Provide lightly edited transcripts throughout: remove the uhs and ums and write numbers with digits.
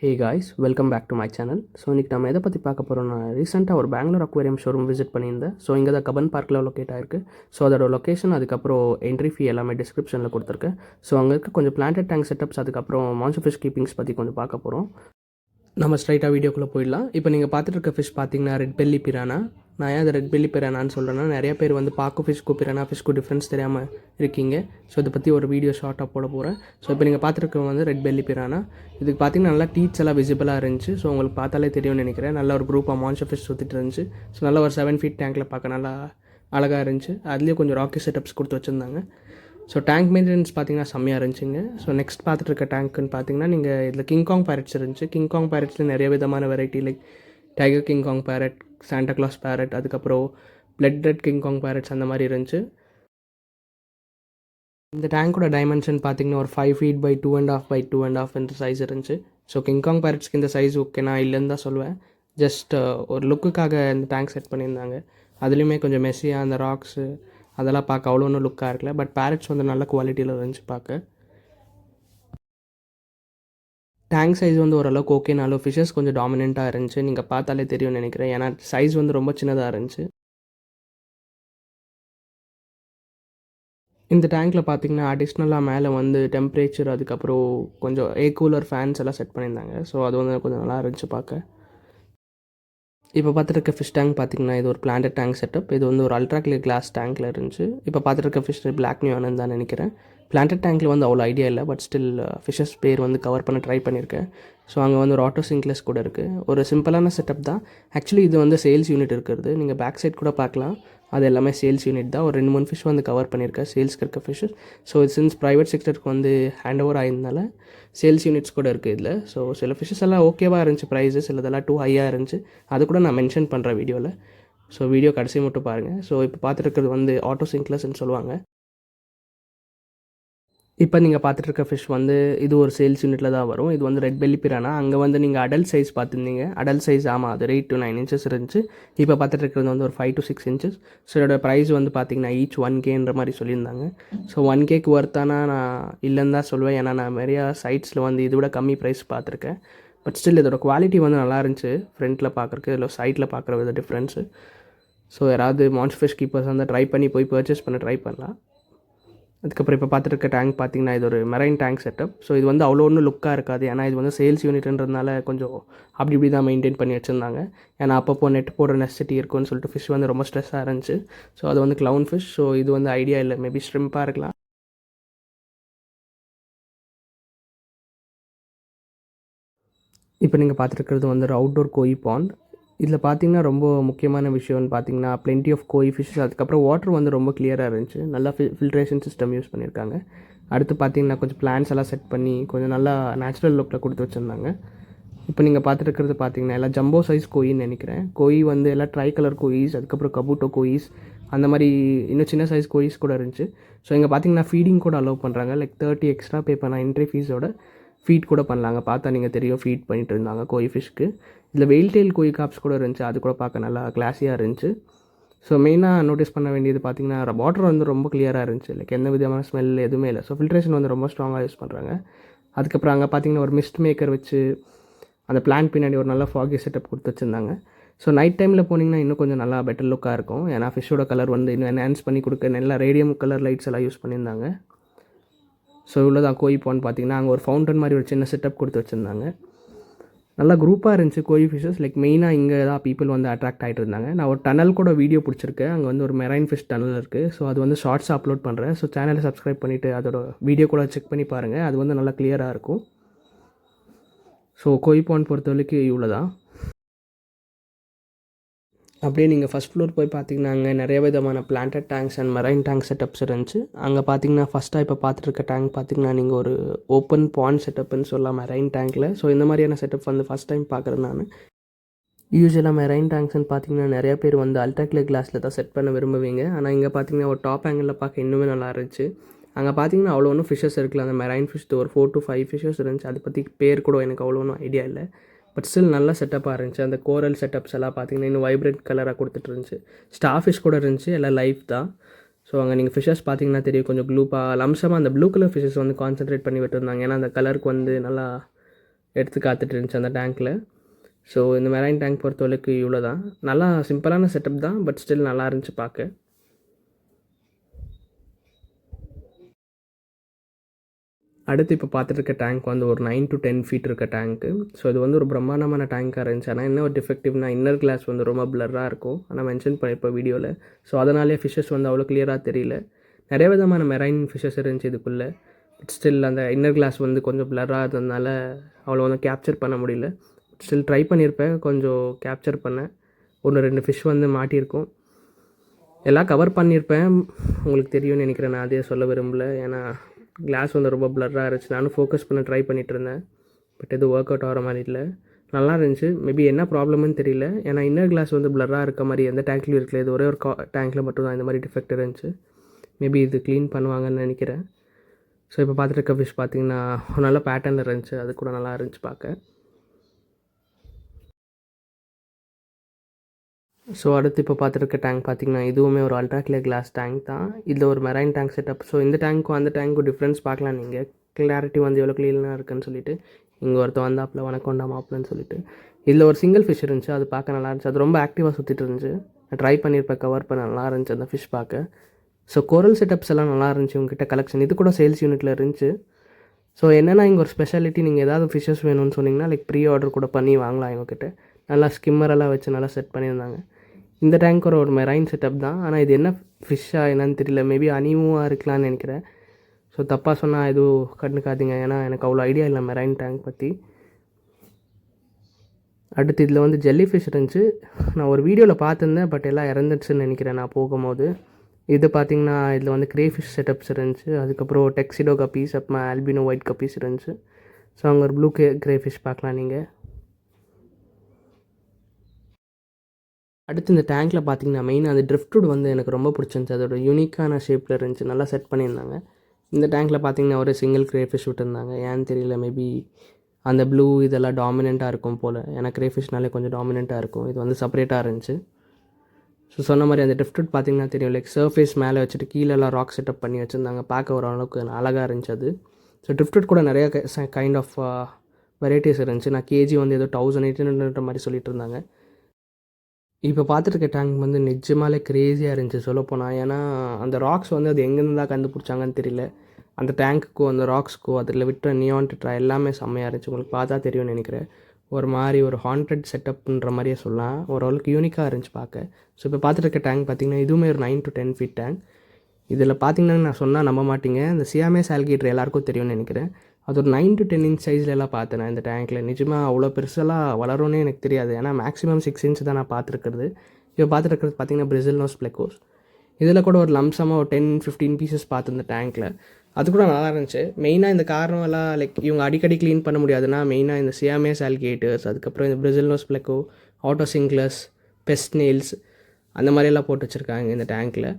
Hey guys, welcome back to my channel. So இன்றைக்கி நம்ம எதை பற்றி பார்க்க போகிறோம்னா, ரீசெண்டாக ஒரு பெங்களூர் அக்வேரியம் ஷோரூம் விசிட் பண்ணியிருந்தேன். ஸோ இங்கே தான் கபன் பார்க்கில் லொக்கேட் ஆயிருக்கு. ஸோ அதோட லொக்கேஷன், அதுக்கப்புறம் என்ட்ரி ஃபீ எல்லாமே டிஸ்கிரிப்ஷனில் கொடுத்துருக்கேன். ஸோ அங்கே இருக்க கொஞ்சம் பிளான்டட் டேங்க் செட்டப்ஸ், அதுக்கப்புறம் மான்ஸ்டர் ஃபிஷ் கீப்பிங்ஸ் பற்றி கொஞ்சம் பார்க்க போகிறோம். நம்ம ஸ்ட்ரைட்டாக வீடியோக்குள்ளே போயிடலாம். இப்போ நீங்கள் பார்த்துட்டு இருக்க ஃபிஷ் பார்த்தீங்கன்னா ரெட் பெல்லி பிரானா. நான் ஏன் அதை ரெட் பெல்லி பிரானான்னு சொல்கிறேன்னா, நிறைய பேர் வந்து பாக்கு ஃபிஷ்க்கு பிரானா ஃபிஷ்க்கு டிஃப்ரென்ஸ் தெரியாமல் இருக்கீங்க. ஸோ இதை பற்றி ஒரு வீடியோ ஷார்ட்டாக போட போகிறேன். ஸோ இப்போ நீங்கள் பார்த்துருக்க வந்து ரெட் பெல்லி பிரானா. இதுக்கு பார்த்தீங்கன்னா நல்லா டீத்ஸ் எல்லாம் விசிபிளாக இருந்துச்சு. ஸோ உங்களுக்கு பார்த்தாலே தெரியும்னு நினைக்கிறேன். நல்ல ஒரு குரூப்பாக மான்ஸ்டர் ஃபிஷ் சுற்றிட்டு இருந்துச்சு. ஸோ நல்ல ஒரு 7 feet டேங்க்கில் பார்க்க நல்லா அழகாக இருந்துச்சு. அதுலேயும் கொஞ்சம் ராக்கி செட்டப்ஸ் கொடுத்து வச்சுருந்தாங்க. ஸோ டேங்க் மெயின்டெனன்ஸ் பார்த்தீங்கன்னா செம்மையாக இருந்துச்சுங்க. ஸோ நெக்ஸ்ட் பார்த்துட்டு இருக்க டேங்க்குன்னு பார்த்தீங்கன்னா, நீங்கள் இதில் கிங்காங் பேரட்ஸ் இருந்துச்சு. கிங்காங் பேரட்ஸில் நிறைய விதமான variety, like tiger King Kong parrot, Santa Claus parrot, அதுக்கப்புறம் பிளட் ரெட் கிங்காங் பேரட்ஸ் அந்த மாதிரி இருந்துச்சு. இந்த டேங்கோட டைமென்ஷன் பார்த்தீங்கன்னா ஒரு 5 feet by 2.5 by 2.5 இந்த சைஸ் இருந்துச்சு. ஸோ கிங்காங் பேரட்ஸ்க்கு இந்த சைஸ் ஓகே, நான் இல்லைன்னு தான் சொல்லுவேன். ஜஸ்ட் ஒரு லுக்குக்காக இந்த டேங்க் செட் பண்ணியிருந்தாங்க. அதுலேயுமே கொஞ்சம் மெஸ்ஸியாக அந்த ராக்ஸு அதெல்லாம் பார்க்க அவ்வளோ ஒன்றும் லுக்காக இருக்கல. பட் பேரட்ஸ் வந்து நல்ல குவாலிட்டியில் இருந்துச்சு பார்க்க. டேங்க் சைஸ் வந்து ஓரளவுக்கு ஓகேனாலும் ஃபிஷஸ் கொஞ்சம் டாமினண்ட்டாக இருந்துச்சு. நீங்கள் பார்த்தாலே தெரியும்னு நினைக்கிறேன். ஏன்னா சைஸ் வந்து ரொம்ப சின்னதாக இருந்துச்சு. இந்த டேங்க்கில் பார்த்தீங்கன்னா அடிஷ்னலாக மேலே வந்து டெம்பரேச்சர், அதுக்கப்புறம் கொஞ்சம் கூலர் ஃபேன்ஸ் எல்லாம் செட் பண்ணியிருந்தாங்க. ஸோ அது வந்து கொஞ்சம் நல்லா இருந்துச்சு பார்க்க. இப்போ பார்த்துருக்க ஃபிஷ் டேங்க் பார்த்தீங்கன்னா, இது ஒரு பிளான்டட் டேங்க் செட்டப். இது வந்து ஒரு அல்ட்ரா கிளியர் கிளாஸ் டேங்க்கில் இருந்துச்சு. இப்போ பார்த்துருக்க ஃபிஷ் பிளாக் நியான்னு தான் நினைக்கிறேன். பிளான்டட் டேங்க்கில் வந்து அவ்வளோ ஐடியா இல்லை. பட் ஸ்டில் ஃபிஷஸ் பேர் வந்து கவர் பண்ண ட்ரை பண்ணியிருக்கேன். ஸோ அங்கே வந்து ஒரு ஆட்டோ சிங்க்லெஸ் கூட இருக்குது. ஒரு சிம்பிளான செட்டப் தான். ஆக்சுவலி இது வந்து சேல்ஸ் யூனிட் இருக்கிறது. நீங்கள் பேக் சைட் கூட பார்க்கலாம். அது எல்லாமே சேல்ஸ் யூனிட் தான். ஒரு 2-3 ஃபிஷ் வந்து கவர் பண்ணியிருக்கேன், சேல்ஸ்க்கு இருக்க ஃபிஷ்ஷஸ். ஸோ இது சின்ஸ் ப்ரைவேட் செக்டருக்கு வந்து ஹேண்ட் ஓவர் ஆயிருந்தனால சேல்ஸ் யூனிட்ஸ் கூட இருக்குது இதில். ஸோ சில ஃபிஷ்ஷஸ் எல்லாம் ஓகேவாக இருந்துச்சு ப்ரைஸஸ், சிலதெல்லாம் டூ ஹையாக இருந்துச்சு. அது கூட நான் மென்ஷன் பண்ணுறேன் வீடியோவில். ஸோ வீடியோ கடைசி மட்டும் பாருங்கள். ஸோ இப்போ பார்த்துட்டு வந்து ஆட்டோ சிங்க்லெஸ்ன்னு சொல்லுவாங்க. இப்போ நீங்கள் பார்த்துட்டு இருக்க ஃபிஷ் வந்து இது ஒரு சேல்ஸ் யூனிட்டில் தான் வரும். இது வந்து ரெட் பெல்லி பிரானா. அங்கே வந்து நீங்கள் அடல்ட் சைஸ் பார்த்துருந்தீங்க. அடல்ட் சைஸ் ஆமாம், அது 8 to 9 inches இருந்துச்சு. இப்போ பார்த்துட்டு இருக்கிறது வந்து ஒரு 5 to 6 inches. ஸோ இதோட ப்ரைஸ் வந்து பார்த்தீங்கன்னா ஈச் 1Kன்ற மாதிரி சொல்லியிருந்தாங்க. ஸோ 1Kக்கு ஒர்த்தானா நான் இல்லைன்னு தான் சொல்லுவேன். ஏன்னா நான் நிறையா சைட்ஸில் வந்து இதை விட கம்மி ப்ரைஸ் பார்த்துருக்கேன். பட் ஸ்டில் இதோட குவாலிட்டி வந்து நல்லா இருந்துச்சு. ஃப்ரண்ட்டில் பார்க்குறக்கு இல்லை சைட்டில் பார்க்குற வித டிஃப்ரென்ஸு. ஸோ யாராவது மான்ஸ்டர் ஃபிஷ் கீப்பர்ஸ் வந்து ட்ரை பண்ணி போய் பர்ச்சேஸ் பண்ண ட்ரை பண்ணலாம். அதுக்கப்புறம் இப்போ பார்த்துட்டு இருக்க டேங்க் பார்த்தீங்கன்னா, இது ஒரு மெரைன் டேங்க் செட்டப். ஸோ இது வந்து அவ்வளோ ஒன்றும் லுக்காக இருக்காது. ஏன்னா இது வந்து சேல்ஸ் யூனிட்ன்றதுனால கொஞ்சம் அப்படி இப்படி தான் மெயின்டைன் பண்ணி வச்சுருந்தாங்க. ஏன்னா அப்பப்போ நெட் போடுற நெசசிட்டி இருக்குன்னு சொல்லிட்டு ஃபிஷ் வந்து ரொம்ப ஸ்ட்ரெஸ்ஸாக இருந்துச்சு. ஸோ அது வந்து க்ளவுன் ஃபிஷ். ஸோ இது வந்து ஐடியா இல்லை, மேபி ஷ்ரிம்பாக இருக்கலாம். இப்போ நீங்கள் பார்த்துருக்கிறது வந்து ஒரு அவுட்டோர் கோயி பாண்ட். இதில் பார்த்தீங்கன்னா ரொம்ப முக்கியமான விஷயம்னு பார்த்தீங்கன்னா, பிளென்டி ஆஃப் கோயி ஃபிஷ்ஷஸ். அதுக்கப்புறம் வாட்டர் வந்து ரொம்ப கிளியராக இருந்துச்சு. நல்லா ஃபில்ட்ரேஷன் சிஸ்டம் யூஸ் பண்ணியிருக்காங்க. அடுத்து பார்த்தீங்கன்னா கொஞ்சம் பிளான்ஸ் எல்லாம் செட் பண்ணி கொஞ்சம் நல்லா நேச்சுரல் லுக்கில் கொடுத்து வச்சுருந்தாங்க. இப்போ நீங்கள் பார்த்துருக்கிறது பார்த்தீங்கன்னா எல்லாம் ஜம்போ சைஸ் கோயின்னு நினைக்கிறேன். கோயி வந்து எல்லாம் ட்ரை கலர் கோயிஸ், அதுக்கப்புறம் கபூட்டோ கோயிஸ், அந்த மாதிரி இன்னும் சின்ன சைஸ் கோயிஸ் கூட இருந்துச்சு. ஸோ இங்கே பார்த்தீங்கன்னா ஃபீடிங் கூட அலோவ் பண்ணுறாங்க. லைக் 30 எக்ஸ்ட்ரா பே பண்ண என்ட்ரி ஃபீஸோட ஃபீட் கூட பண்ணலாங்க. பார்த்தா நீங்கள் தெரியும், ஃபீட் பண்ணிட்டு இருந்தாங்க கோயி ஃபிஷ்க்கு. இதில் வெயில் டெயில் கோயி காப்ஸ் கூட இருந்துச்சு. அது கூட பார்க்க நல்லா கிளாஸியாக இருந்துச்சு. ஸோ மெயினாக நோட்டீஸ் பண்ண வேண்டியது பார்த்தீங்கன்னா, வாட்டர் வந்து ரொம்ப கிளியராக இருந்துச்சு. லைக் எந்த விதமான ஸ்மெல் எதுவுமே இல்லை. ஸோ ஃபில்ட்ரேஷன் வந்து ரொம்ப ஸ்ட்ராங்காக யூஸ் பண்ணுறாங்க. அதுக்கப்புறம் அங்கே பார்த்தீங்கன்னா ஒரு மிஸ்ட் மேக்கர் வச்சு அந்த பிளான்ட் பின்னாடி ஒரு நல்ல ஃபாகி செட்டப் கொடுத்து வச்சுருந்தாங்க. ஸோ நைட் டைமில் போனீங்கன்னா இன்னும் கொஞ்சம் நல்லா பெட்டர் லுக்காக இருக்கும். ஏன்னா ஃபிஷ்ஷோட கலர் வந்து இன்னும் என்ஹான்ஸ் பண்ணி கொடுக்க நல்லா ரேடியம் கலர் லைட்ஸ் எல்லாம் யூஸ் பண்ணியிருந்தாங்க. ஸோ இவ்வளோ தான் கோயி பாண்ட். பார்த்தீங்கன்னா அங்கே ஒரு ஃபவுண்டன் மாதிரி ஒரு சின்ன செட்டப் கொடுத்து வச்சுருந்தாங்க. நல்லா குரூப்பாக இருந்துச்சு கோயி ஃபிஷஸ். லைக் மெயினாக இங்கே தான் பீப்புள் வந்து அட்ராக்ட் ஆகிட்டு இருந்தாங்க. நான் ஒரு டனல் கூட வீடியோ பிடிச்சிருக்கேன். அங்கே வந்து ஒரு மெரைன் ஃபிஷ் டனல் இருக்குது. ஸோ அது வந்து ஷார்ட்ஸ் அப்லோட் பண்ணுறேன். ஸோ சேனலை சப்ஸ்கிரைப் பண்ணிவிட்டு அதோட வீடியோ கூட செக் பண்ணி பாருங்கள். அது வந்து நல்லா கிளியராக இருக்கும். ஸோ கோயி பாண்ட் பொறுத்த வரைக்கும் இவ்வளோ தான். அப்படியே நீங்கள் ஃபஸ்ட் ஃப்ளோர் போய் பார்த்தீங்கன்னா, அங்கே நிறைய விதமான planted tanks and marine tank setups இருந்துச்சு. அங்கே பார்த்தீங்கன்னா ஃபஸ்ட்டாக இப்போ பார்த்துட்டு இருக்க டேங்க் பார்த்தீங்கன்னா, நீங்கள் ஒரு ஓப்பன் பாண்ட் செட்டப்னு சொல்லலாம் மெரைன் டேங்க்கில். ஸோ இந்த மாதிரியான செட்டப் வந்து ஃபஸ்ட் டைம் பார்க்குறேன் நான். யூஸ்வலாக மெரைன் டேங்க்ஸ்ன்னு பார்த்தீங்கன்னா நிறைய பேர் வந்து அல்ட்ரா கிளியர் கிளாஸில் தான் செட் பண்ண விரும்புவீங்க. ஆனால் இங்கே பார்த்தீங்கன்னா ஒரு டாப் ஆங்கிளில் பார்க்க இன்னுமே நல்லா இருந்துச்சு. அங்கே பார்த்தீங்கன்னா அவ்வளோ ஒன்றும் ஃபிஷ்ஷஸ் இருக்குல்ல. அந்த மெரைன் ஃபிஷ் ஒரு 4 to 5 ஃபிஷ்ஷஸ் இருந்துச்சு. அதை பற்றி பேர் கூட எனக்கு அவ்வளோ ஒன்றும் ஐடியா இல்லை. பட் ஸ்டில் நல்ல செட்டப்பாக இருந்துச்சு. அந்த கோரல் செட்டப்ஸ் எல்லாம் பார்த்தீங்கன்னா இன்னும் வைப்ரண்ட் கலராக கொடுத்துட்டு இருந்துச்சு. ஸ்டார் ஃபிஷ் கூட இருந்துச்சு. எல்லாம் லைஃப் தான். ஸோ அங்கே நீங்கள் ஃபிஷ்ஷஸ் பார்த்தீங்கன்னா தெரியும், கொஞ்சம் க்ளூப்பாக லம்சமாக அந்த ப்ளூ கலர் ஃபிஷ்ஷஸ் வந்து கான்சன்ட்ரேட் பண்ணி விட்டுருந்தாங்க. ஏன்னா அந்த கலருக்கு வந்து நல்லா எடுத்து காத்துட்டு இருந்துச்சு அந்த டேங்க்கில். ஸோ இந்த மெரைன் டேங்க் பொறுத்தவரைக்கும் இவ்வளோ தான். நல்லா சிம்பிளான செட்டப் தான், பட் ஸ்டில் நல்லா இருந்துச்சு பார்க்க. அடுத்து இப்போ பார்த்துட்டு இருக்க டேங்க் வந்து ஒரு 9 to 10 ஃபீட் இருக்க டேங்க்கு. ஸோ இது வந்து ஒரு பிரம்மாண்டமான டேங்காக இருந்துச்சு. ஆனால் என்ன ஒரு டிஃபெக்டிவ்னா இன்னர் கிளாஸ் வந்து ரொம்ப பிளராக இருக்கும். ஆனால் மென்ஷன் பண்ணியிருப்பேன் வீடியோவில். ஸோ அதனாலே ஃபிஷ்ஷஸ் வந்து அவ்வளோ கிளியராக தெரியல. நிறைய விதமான மெரைன் ஃபிஷ்ஷஸ் இருந்துச்சு இதுக்குள்ளே. பட் ஸ்டில் அந்த இன்னர் கிளாஸ் வந்து கொஞ்சம் பிளராக இருந்ததுனால அவ்வளோ வந்து கேப்சர் பண்ண முடியல. ஸ்டில் ட்ரை பண்ணியிருப்பேன், கொஞ்சம் கேப்சர் பண்ணேன். 1-2 ஃபிஷ் வந்து மாட்டியிருக்கும். எல்லாம் கவர் பண்ணியிருப்பேன், உங்களுக்கு தெரியும்னு நினைக்கிறேன். நான் அதே சொல்ல விரும்பல, ஏன்னா கிளாஸ் வந்து ரொம்ப பிளராக இருந்துச்சு. நானும் ஃபோக்கஸ் பண்ண ட்ரை பண்ணிகிட்டு இருந்தேன், பட் எதுவும் ஒர்க் அவுட் ஆகிற மாதிரி இல்லை. நல்லா இருந்துச்சு. மேபி என்ன ப்ராப்ளம்னு தெரியல, ஏன்னா இன்னர் கிளாஸ் வந்து பிளராக இருக்க மாதிரி எந்த டேங்க்லையும் இருக்கல. இது ஒரே ஒரு டேங்க்கில் மட்டும் தான் இந்த மாதிரி டிஃபெக்ட் இருந்துச்சு. மேபி இது க்ளீன் பண்ணுவாங்கன்னு நினைக்கிறேன். ஸோ இப்போ பார்த்துட்டு இருக்க ஃபிஷ் பார்த்திங்கன்னா ஒரு நல்ல பேட்டர்னில் இருந்துச்சு. அது கூட நல்லா இருந்துச்சு பார்க்க. ஸோ அடுத்து இப்போ பார்த்துருக்க டேங்க் பார்த்திங்கன்னா இதுவுமே ஒரு அல்ட்ரா கிளியர் கிளாஸ் டேங்க் தான். இதில் ஒரு மெரைன் டேங்க் செட்டப். ஸோ இந்த டேங்க்கும் அந்த டேங்க்கும் டிஃப்ரென்ஸ் பார்க்கலாம் நீங்கள். கிளாரிட்டி வந்து எவ்வளோ க்ளீனாக இருக்குன்னு சொல்லிட்டு. இங்கே ஒருத்தர் வந்தாப்பில் வணக்கம்டா மாப்பிள்ளன்னு சொல்லிட்டு. இதில் ஒரு சிங்கிள் ஃபிஷ் இருந்துச்சு, அது பார்க்க நல்லா இருந்துச்சு. அது ரொம்ப ஆக்டிவாக சுற்றிட்டு இருந்துச்சு. நான் ட்ரை பண்ணியிருப்பேன், கவர் பண்ண நல்லா இருந்துச்சு அந்த ஃபிஷ் பார்க்க. ஸோ கோரல் செட்டப்ஸ் எல்லாம் நல்லா இருந்துச்சு உங்ககிட்ட கலெக்ஷன். இது கூட சேல்ஸ் யூனிட்டில் இருந்துச்சு. ஸோ என்னென்னா இங்கே ஒரு ஸ்பெஷாலிட்டி, நீங்கள் ஏதாவது ஃபிஷ்ஷஸ் வேணும்னு சொன்னிங்கன்னா லைக் ப்ரீ ஆர்டர் கூட பண்ணி வாங்கலாம் இவங்ககிட்ட. நல்லா ஸ்கிம்மரெல்லாம் வச்சு நல்லா செட் பண்ணியிருந்தாங்க. இந்த டேங்க் ஒரு மெரைன் செட்டப் தான். ஆனால் இது என்ன ஃபிஷ்ஷாக என்னன்னு தெரியல. மேபி அனிமூவாக இருக்கலான்னு நினைக்கிறேன். ஸோ தப்பாக சொன்னால் எதுவும் கண்டுக்காதீங்க, ஏன்னா எனக்கு அவ்வளோ ஐடியா இல்லை மெரைன் டேங்க் பற்றி. அடுத்து இதில் வந்து ஜெல்லி ஃபிஷ் இருந்துச்சு. நான் ஒரு வீடியோவில் பார்த்துருந்தேன், பட் எல்லாம் இறந்துடுச்சுன்னு நினைக்கிறேன் நான் போகும்போது. இது பார்த்திங்கன்னா இதில் வந்து க்ரே ஃபிஷ் செட்டப்ஸ் இருந்துச்சு. அதுக்கப்புறம் டெக்ஸிடோ கப்பீஸ், அப்புறமா ஆல்பினோ ஒயிட் கப்பீஸ் இருந்துச்சு. ஸோ அங்கே ஒரு ப்ளூ க்ரே ஃபிஷ் பார்க்கலாம் நீங்கள். அடுத்து இந்த டேங்க்கில் பார்த்திங்கன்னா மெயினாக அந்த ட்ரிஃப்ட்வுட் வந்து எனக்கு ரொம்ப பிடிச்சிருந்துச்சு. அதோட யூனிக்கான ஷேப்பில் இருந்துச்சு, நல்லா செட் பண்ணியிருந்தாங்க. இந்த டேங்க்கில் பார்த்திங்கன்னா ஒரு சிங்கிள் க்ரே ஃபிஷ் விட்டுருந்தாங்க. ஏன்னு தெரியல, மேபி அந்த ப்ளூ இதெல்லாம் டாமினண்ட்டாக இருக்கும் போல். ஏன்னா க்ரே ஃபிஷ்னாலே கொஞ்சம் டாமினண்ட்டாக இருக்கும். இது வந்து செப்பரேட்டாக இருந்துச்சு. ஸோ சொன்ன மாதிரி அந்த ட்ரிஃப்ட்வுட் பார்த்திங்கன்னா தெரியும், லைக் சர்ஃபேஸ் மேலே வச்சுட்டு கீழெல்லாம் ராக் செட்டப் பண்ணி வச்சுருந்தாங்க. பார்க்க ஓரளவுக்கு அழகாக இருந்துச்சு அது. ஸோ ட்ரிஃப்ட்வுட் கூட நிறைய கைண்ட் ஆஃப் வெரைட்டிஸ் இருந்துச்சு. நான் கேஜி வந்து ஏதோ 1800 மாதிரி சொல்லிட்டு இருந்தாங்க. இப்போ பார்த்துருக்க டேங்க் வந்து நிஜமாலே க்ரேஸியாக இருந்துச்சு சொல்லப்போனால். ஏன்னா அந்த ராக்ஸ் வந்து அது எங்கேருந்து தான் கண்டுபிடிச்சாங்கன்னு தெரியல. அந்த டேங்க்குக்கும் அந்த ராக்ஸ்க்கும் அதில் விட்ட நியான் டெட்ரா எல்லாமே செம்மையாக இருந்துச்சு. உங்களுக்கு பார்த்தா தெரியும்னு நினைக்கிறேன். ஒரு மாதிரி ஒரு ஹாண்டட் செட்டப்ன்ற மாதிரியே சொல்லலாம். ஓரளவுக்கு யூனிக்காக இருந்துச்சு பார்க்க. ஸோ இப்போ பார்த்துருக்க டேங்க் பார்த்திங்கன்னா இதுவுமே ஒரு 9 to 10 ஃபீட் டேங்க். இதில் பார்த்திங்கன்னா நான் சொன்னால் நம்ப மாட்டிங்க, இந்த சியாமேஸ் ஆல்கேட்டர் எல்லாேருக்கும் தெரியும்னு நினைக்கிறேன். அது ஒரு 9 to 10 inch சைஸ்லலாம் பார்த்தேன் நான் இந்த டேங்க்கில். நிஜமாக அவ்வளோ பெருசெல்லாம் வளரும்னே எனக்கு தெரியாது. ஏன்னா மேக்ஸிமம் 6 inch தான் நான் பார்த்துருக்கிறது. இப்போ பார்த்துருக்கிறது பார்த்திங்கன்னா பிரசில் நோஸ் பிளெக்கோஸ். இதில் கூட ஒரு லம்சமாக ஒரு 10-15 பீசஸ் பார்த்து இந்த டேங்க்கில். அது கூட நல்லா இருந்துச்சு. மெயினாக இந்த காரணம் எல்லாம் லைக் இவங்க அடிக்கடி க்ளீன் பண்ண முடியாதுன்னா மெயினாக இந்த சியாமேஸ் ஆல்கேட்டர்ஸ், அதுக்கப்புறம் இந்த bristlenose pleco, otocinclus, pest snails அந்த மாதிரியெல்லாம் போட்டு வச்சுருக்காங்க இந்த டேங்க்கில்.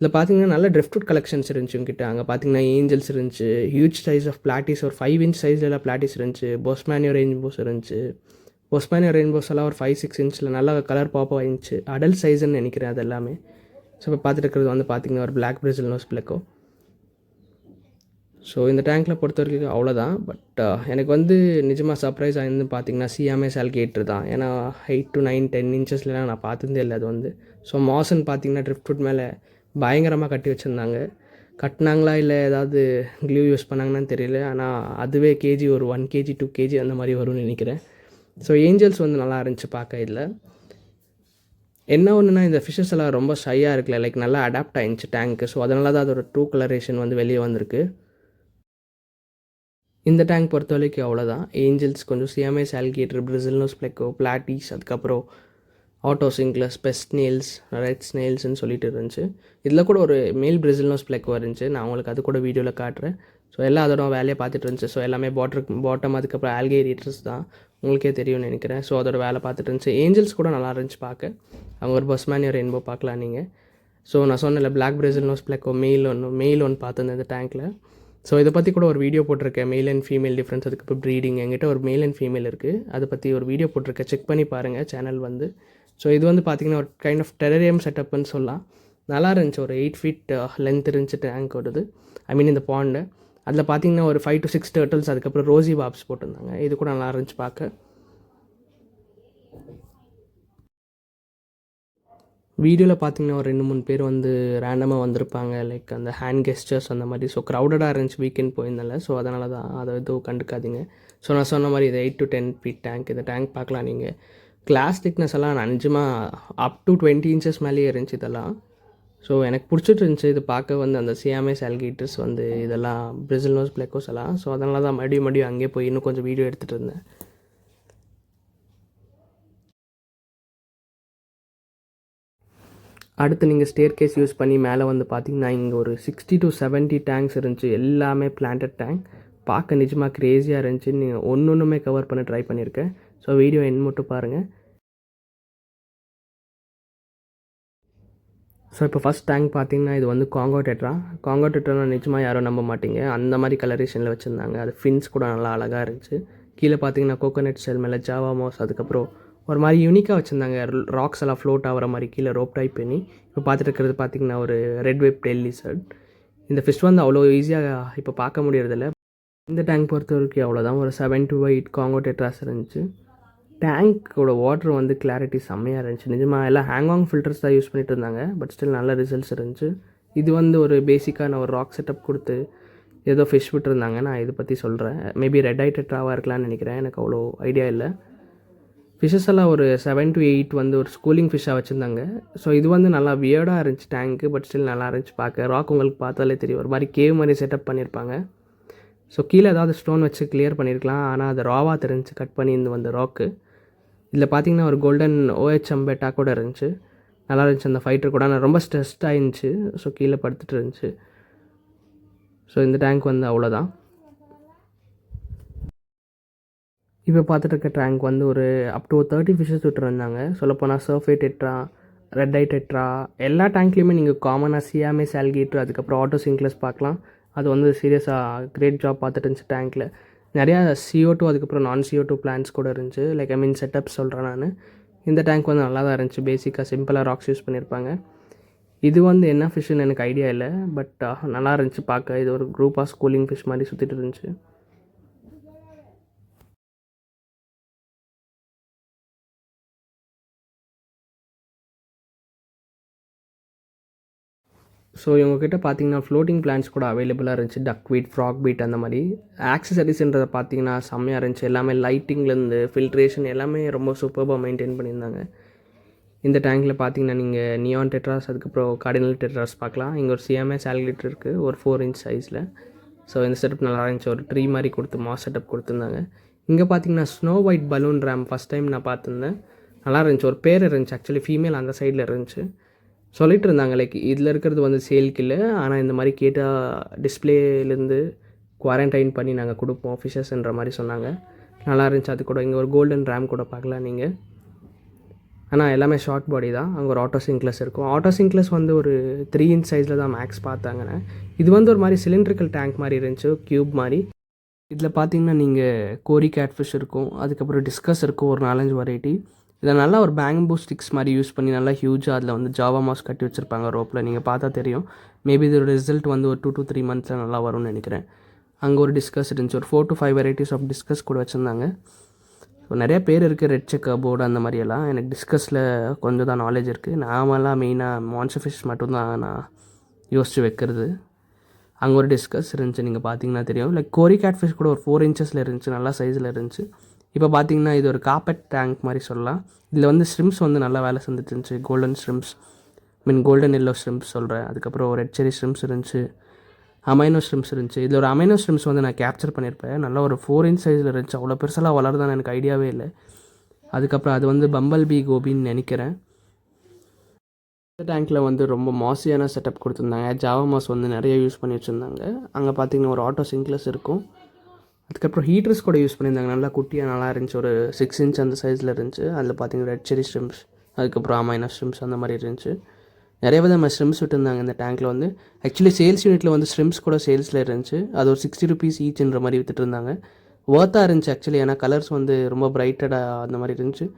இதில் பார்த்திங்கன்னா நல்ல ட்ரிஃப்ட்வுட் கலெக்ஷன்ஸ் இருந்துச்சு உங்ககிட்ட. அங்கே பார்த்திங்கன்னா ஏஞ்சல்ஸ் இருந்துச்சு, ஹியூஜ் சைஸ் ஆஃப் பிளாட்டிஸ், ஒரு 5 inch சைஸ்லாம் பிளாட்டிஸ் இருந்துச்சு. பொஸ்மேனியோ ரெயின்போஸ் இருந்துச்சு. பொஸ்மேனியோ ரெயின்போஸ் எல்லாம் ஒரு 5-6 inchல நல்லா கலர் பாப்பாக இருந்துச்சு. அடல்ட் சைஸ்ன்னு நினைக்கிறேன் அது எல்லாமே. ஸோ இப்போ பார்த்துட்டு இருக்கிறது வந்து பார்த்திங்கன்னா ஒரு பிளாக் பிரசில் நோஸ் பிளெக்கோ. ஸோ இந்த டேங்க்கில் பொறுத்த வரைக்கும் அவ்வளோதான். பட் எனக்கு வந்து நிஜமாக சர்ப்ரைஸ் ஆகிருந்து பார்த்திங்கன்னா சியாமேஸ் ஆல்கேட்டர் தான். ஏன்னா 8 to 9-10 inchஸ்லாம் நான் பார்த்ததே இல்லை அது வந்து. ஸோ மாசன் பார்த்திங்கன்னா ட்ரிஃப்ட்வுட் மேலே பயங்கரமாக கட்டி வச்சுருந்தாங்க. கட்டினாங்களா இல்லை ஏதாவது க்ளூ யூஸ் பண்ணாங்கன்னு தெரியல. ஆனால் அதுவே கேஜி ஒரு 1 kg 2 kg அந்த மாதிரி வரும்னு நினைக்கிறேன். ஸோ ஏஞ்சல்ஸ் வந்து நல்லா இருந்துச்சு பார்க்க. இதில் என்ன ஒன்றுனா இந்த ஃபிஷ்ஷஸ் எல்லாம் ரொம்ப ஷையாக இருக்குல்ல, லைக் நல்லா அடாப்ட் ஆகிடுச்சு டேங்க்கு. ஸோ அதனால தான் அதோட ட்ரூ கலரேஷன் வந்து வெளியே வந்திருக்கு. இந்த டேங்க் பொறுத்த வரைக்கும் அவ்வளோதான். ஏஞ்சல்ஸ் கொஞ்சம் சியாமேஸ் ஆல்கேட்டர், பிரசில் நோஸ் பிளெக்கோ, பிளாட்டிஸ், அதுக்கப்புறம் ஆட்டோ சிங்க்லஸ், பெஸ்ட் நெயில்ஸ், ரெட் ஸ்னெயில்ஸ்ன்னு சொல்லிட்டு இருந்துச்சு. இதில் கூட ஒரு மேல் பிரசில் நோஸ் பிளெக்கோ இருந்துச்சு. நான் உங்களுக்கு அது கூட வீடியோவில் காட்டுறேன். ஸோ எல்லாம் அதோட வேலையை பார்த்துட்டு இருந்துச்சு. ஸோ எல்லாமே பாட்டம் அதுக்கப்புறம் ஆல்கேரியேட்டர்ஸ் தான், உங்களுக்கே தெரியும்னு நினைக்கிறேன். ஸோ அதோட வேலை பார்த்துட்டு இருந்துச்சு. ஏஞ்சல்ஸ் கூட நல்லா இருந்துச்சு பார்க்க. அவங்க ஒரு பொஸ்மேனியோ ரெயின்போ பார்க்கலாம் நீங்கள். ஸோ நான் சொன்னேன்ல பிளாக் பிரசில் நோஸ் பிளெக்கோ மெயில் ஒன்று பார்த்துருந்தேன் இந்த டேங்க்கில். ஸோ இதை பற்றி கூட ஒரு வீடியோ போட்டிருக்கேன், மேல் அண்ட் ஃபீமேல் டிஃப்ரென்ஸ், அதுக்கப்புறம் ப்ரீடிங். என்கிட்ட ஒரு மேல் அண்ட் ஃபீமேல் இருக்குது, அதை பற்றி ஒரு வீடியோ போட்டிருக்கேன், செக் பண்ணி பாருங்கள் சேனல் வந்து. ஸோ இது வந்து பார்த்திங்கன்னா ஒரு கைண்ட் ஆஃப் டெரரியம் செட்டப்னு சொல்லலாம். நல்லா இருந்துச்சு. ஒரு 8 feet லென்த் இருந்துச்சு டேங்க் வருது, ஐ மீன் இந்த பாண்டு. அதில் பார்த்தீங்கன்னா ஒரு 5 to 6 டர்ட்டில்ஸ், அதுக்கப்புறம் ரோசி பாப்ஸ் போட்டிருந்தாங்க. இது கூட நல்லா இருந்துச்சு பார்க்க. வீடியோவில் பார்த்தீங்கன்னா ஒரு 2-3 பேர் வந்து ரேண்டமாக வந்திருப்பாங்க, லைக் அந்த ஹேண்ட் கெஸ்டர்ஸ் அந்த மாதிரி. ஸோ க்ரௌடடாக இருந்துச்சு வீக்கெண்ட் போயிருந்தால, ஸோ அதனால தான் அதை எதுவும் கண்டுக்காதீங்க. ஸோ நான் சொன்ன மாதிரி இது 8 to 10 feet டேங்க். இந்த டேங்க் பார்க்கலாம் நீங்கள். கிளாஸ் திக்னஸ் எல்லாம் நிஜமாக அப் டு 20 inches மேலேயே இருந்துச்சு இதெல்லாம். ஸோ எனக்கு பிடிச்சிட்டு இருந்துச்சு இது பார்க்க. வந்து அந்த சியாமேஸ் ஆல்கேட்டர்ஸ் வந்து இதெல்லாம் பிரெசில்னோஸ் பிளெக்கோஸ் எல்லாம். ஸோ அதனால தான் மறுபடியும் அங்கேயே போய் இன்னும் கொஞ்சம் வீடியோ எடுத்துகிட்டு இருந்தேன். அடுத்து நீங்கள் ஸ்டேர் கேஸ் யூஸ் பண்ணி மேலே வந்து பார்த்தீங்கன்னா இங்கே ஒரு 60 to 70 டேங்க்ஸ் இருந்துச்சு. எல்லாமே பிளான்டட் டேங்க். பார்க்க நிஜமாக க்ரேஸியாக இருந்துச்சு. நீங்கள் ஒன்றுமே கவர் பண்ண ட்ரை பண்ணியிருக்கேன். ஸோ வீடியோ என் மட்டும் பாருங்கள். ஸோ இப்போ ஃபஸ்ட் டேங்க் பார்த்தீங்கன்னா இது வந்து காங்கோ டெட்ரா நிஜமாக யாரும் நம்ப மாட்டீங்க, அந்த மாதிரி கலரேஷனில் வச்சுருந்தாங்க. அது ஃபின்ஸ் கூட நல்லா அழகாக இருந்துச்சு. கீழே பார்த்தீங்கன்னா கோகோனட் ஷெல் மேலே ஜாவா மோஸ், அதுக்கப்புறம் ஒரு மாதிரி யூனிக்காக வச்சுருந்தாங்க. ராக்ஸ் எல்லாம் ஃப்ளோட் ஆகிற மாதிரி கீழே ரோப் டைப் பண்ணி. இப்போ பார்த்துட்டு இருக்கிறது பார்த்தீங்கன்னா ஒரு ரெட் வெப் டெயில் லிசர்ட். இந்த ஃபிஷ் வந்து அவ்வளோ ஈஸியாக இப்போ பார்க்க முடியறதில்ல. இந்த டேங்க் பொறுத்த வரைக்கும் அவ்வளோதான். ஒரு 7 to 8 காங்கோ டெட்ராஸ் இருந்துச்சு. டேங்க்கோட வாட்டர் வந்து கிளாரிட்டி செம்மையாக இருந்துச்சு. நிஜமாக எல்லாம் ஹேங்காங் ஃபில்டர்ஸ் தான் யூஸ் பண்ணிட்டு இருந்தாங்க, பட் ஸ்டில் நல்ல ரிசல்ட்ஸ் இருந்துச்சு. இது வந்து ஒரு பேசிக்கான ஒரு ராக் செட்டப் கொடுத்து ஏதோ ஃபிஷ் விட்டுருந்தாங்க. நான் இதை பற்றி சொல்கிறேன். மேபி ரெட் ஐ டெட்ராவாக இருக்கலாம்னு நினைக்கிறேன், எனக்கு அவ்வளோ ஐடியா இல்லை. ஃபிஷ்ஷஸ் எல்லாம் ஒரு 7 to 8 வந்து ஒரு ஸ்கூலிங் ஃபிஷ்ஷாக வச்சுருந்தாங்க. ஸோ இது வந்து நல்லா வியர்டாக இருந்துச்சு டேங்க்கு, பட் ஸ்டில் நல்லா இருந்துச்சு பார்க்க. ராக் உங்களுக்கு பார்த்தாலே தெரியும், ஒரு மாதிரி கேவ் மாதிரி செட்டப் பண்ணியிருப்பாங்க. ஸோ கீழே ஏதாவது ஸ்டோன் வச்சு கிளியர் பண்ணியிருக்கலாம், ஆனால் அது ராவாக தெரிஞ்சு கட் பண்ணி இந்த வந்த ராக்கு. இதில் பார்த்தீங்கன்னா ஒரு கோல்டன் OHM பெட்டா கூட இருந்துச்சு. நல்லா இருந்துச்சு அந்த ஃபைட்டர் கூட. ஆனால் ரொம்ப ஸ்ட்ரெஸ்ட் ஆகிருந்துச்சு. ஸோ கீழே படுத்துட்டு இருந்துச்சு. ஸோ இந்த டேங்க் வந்து அவ்வளோதான். இப்போ பார்த்துட்டு இருக்க டேங்க் வந்து ஒரு அப் டு 30 ஃபிஷ்ஷஸ் விட்டுருந்தாங்க. சொல்லப்போனால் சர்ஃபே டெட்ரா, ரெட் ஐ டெட்ரா, எல்லா டேங்க்லேயுமே நீங்கள் காமனாக சியாமேஸ் ஆல்கேட்டர், அதுக்கப்புறம் ஆட்டோ சிங்க்லஸ் பார்க்கலாம். அது வந்து சீரியஸாக கிரேட் ஜாப் பார்த்துட்டு இருந்துச்சு டேங்க்கில். நிறையா CO2 அதுக்கப்புறம் நான் CO2 பிளான்ஸ் கூட இருந்துச்சு. லைக் ஐ மீன் செட்டப்ஸ் சொல்கிறேன் நான். இந்த டேங்க் வந்து நல்லா தான் இருந்துச்சு. பேசிக்காக சிம்பிளாக ராக்ஸ் யூஸ் பண்ணியிருப்பாங்க. இது வந்து என்ன ஃபிஷ்ஷுன்னு எனக்கு ஐடியா இல்லை, பட் நல்லா இருந்துச்சு பார்க்க. இது ஒரு குரூப் ஆஃப் ஸ்கூலிங் ஃபிஷ் மாதிரி சுற்றிட்டு இருந்துச்சு. ஸோ இவங்ககிட்ட பார்த்தீங்கன்னா ஃப்ளோட்டிங் பிளான்ஸ் கூட அவைலபிளாக இருந்துச்சு. டக்வீட், ஃப்ராக் பீட் அந்த மாதிரி. ஆக்சசரிஸ்ன்றதை பார்த்தீங்கன்னா செம்மையாக இருந்துச்சு. எல்லாமே லைட்டிங்லேருந்து ஃபில்ட்ரேஷன் எல்லாமே ரொம்ப சூப்பராக மெயின்டைன் பண்ணியிருந்தாங்க. இந்த டேங்க்கில் பார்த்தீங்கன்னா நீங்கள் நியான் டெட்ராஸ், அதுக்கப்புறம் கார்டினல் டெட்ராஸ் பார்க்கலாம். இங்கே ஒரு சிஎம்எஸ் ஆல்கேட்டர் இருக்குது, ஒரு 4 inch சைஸில். ஸோ இந்த செட்டப் நல்லா இருந்துச்சு. ஒரு ட்ரீ மாதிரி கொடுத்து மாஸ் செட்டப் கொடுத்துருந்தாங்க. இங்கே பார்த்தீங்கன்னா snow white balloon RAM first time நான் பார்த்துருந்தேன். நல்லா இருந்துச்சு. ஒரு பேர் இருந்துச்சு, ஆக்சுவலி ஃபீமேல் அந்த சைடில் இருந்துச்சு. சொல்லிட்டு இருந்தாங்க லைக் இதில் இருக்கிறது வந்து சேல்க்கு இல்லை, ஆனால் இந்த மாதிரி கேட்டால் டிஸ்பிளேலேருந்து குவாரண்டைன் பண்ணி நாங்கள் கொடுப்போம் ஃபிஷஸ்ன்ற மாதிரி சொன்னாங்க. நல்லா இருந்துச்சு. அது கூட இங்கே ஒரு கோல்டன் ரேம் கூட பார்க்கலாம் நீங்கள். ஆனால் எல்லாமே ஷார்ட் பாடி தான். அங்கே ஒரு ஆட்டோ சிங்க்லஸ் இருக்கும். ஆட்டோ சிங்க்லஸ் வந்து ஒரு 3 inch சைஸில் தான் மேக்ஸ் பார்த்தாங்கண்ணே. இது வந்து ஒரு மாதிரி சிலிண்ட்ரிக்கல் டேங்க் மாதிரி இருந்துச்சு, க்யூப் மாதிரி. இதில் பார்த்தீங்கன்னா நீங்கள் கோரி கேட்ஃபிஷ் இருக்கும், அதுக்கப்புறம் டிஸ்கஸ் இருக்கும், ஒரு 4-5 வெரைட்டி. இதை நல்லா ஒரு பேம்பூ ஸ்டிக்ஸ் மாதிரி யூஸ் பண்ணி நல்லா ஹியூஜாக அதில் வந்து ஜாவா மாஸ் கட்டி வச்சுருப்பாங்க ரோப்பில். நீங்கள் பார்த்தா தெரியும். மேபி இதோட ரிசல்ட் வந்து ஒரு 2 to 3 monthஸில் நல்லா வரும்னு நினைக்கிறேன். அங்கே ஒரு டிஸ்கஸ் இருந்துச்சு. ஒரு 4 to 5 வெரைட்டிஸ் ஆஃப் டிஸ்கஸ் கூட வச்சுருந்தாங்க. ஸோ நிறைய பேர் இருக்குது, ரெட் செக் போர்டு அந்த மாதிரியெல்லாம். எனக்கு டிஸ்கஸில் கொஞ்சம் தான் நாலேஜ் இருக்குது. நாமெல்லாம் மெயினாக மான்ஸ்டர் ஃபிஷ் மட்டும்தான் நான் யோசித்து வைக்கிறது. அங்கே ஒரு டிஸ்கஸ் இருந்துச்சு, நீங்கள் பார்த்தீங்கன்னா தெரியும். லைக் கோரி கேட்ஃபிஷ் கூட ஒரு 4 inchஸில் இருந்துச்சு, நல்லா சைஸில் இருந்துச்சு. இப்போ பார்த்தீங்கன்னா இது ஒரு காப்பெட் டேங்க் மாதிரி சொல்லலாம். இதில் வந்து ஸ்ட்ரிம்ஸ் வந்து நல்லா வேலை செஞ்சுட்டு இருந்துச்சு. கோல்டன் ஸ்ட்ரிம்ஸ், கோல்டன் எல்லோ ஸ்ட்ரிம்ஸ் சொல்கிறேன். அதுக்கப்புறம் ரெட் செரி ஸ்ட்ரிம்ஸ் இருந்துச்சு, அமைனோ ஸ்ட்ரிம்ஸ் இருந்துச்சு. இதில் ஒரு அமைனோ ஸ்ட்ரிம்ஸ் வந்து நான் கேப்சர் பண்ணியிருப்பேன். நல்லா ஒரு 4 inch சைஸில் இருந்துச்சு. அவ்வளோ பெருசெல்லாம் வளருதான்னு எனக்கு ஐடியாவே இல்லை. அதுக்கப்புறம் அது வந்து பம்பல் பீ கோபின்னு நினைக்கிறேன். இந்த டேங்க்கில் வந்து ரொம்ப மாசியான செட்டப் கொடுத்துருந்தாங்க. ஜாவா மாஸ் வந்து நிறைய யூஸ் பண்ணி வச்சுருந்தாங்க. அங்கே பார்த்தீங்கன்னா ஒரு ஆட்டோ சிங்க்லஸ் இருக்கும். அதுக்கப்புறம் ஹீட்டர்ஸ் கூட யூஸ் பண்ணியிருந்தாங்க. நல்லா குட்டியாக நல்லா இருந்துச்சு. ஒரு 6 inch அந்த சைஸில் இருந்துச்சு. அதில் பார்த்தீங்கன்னா ரெட் செரி ஸ்ட்ரிம்ஸ், அதுக்கப்புறம் அமைனோ ஸ்ட்ரிம்ஸ் அந்த மாதிரி இருந்துச்சு. நிறைய விதமாக ஸ்ட்ரிம்ஸ் விட்டுருந்தாங்க இந்த டேங்க்கில் வந்து. ஆக்சுவலி சேல்ஸ் யூனிட்டில் வந்து ஸ்ட்ரிம்ஸ் கூட சேல்ஸில் இருந்துச்சு. அது ஒரு 60 rupees ஈச்ன்ற மாதிரி விற்றுட்டு இருந்தாங்க. ஒர்த்தாக இருந்துச்சு ஆக்சுவலி, ஏன்னா கலர்ஸ் வந்து ரொம்ப பிரைட்டடாக அந்த மாதிரி இருந்துச்சு.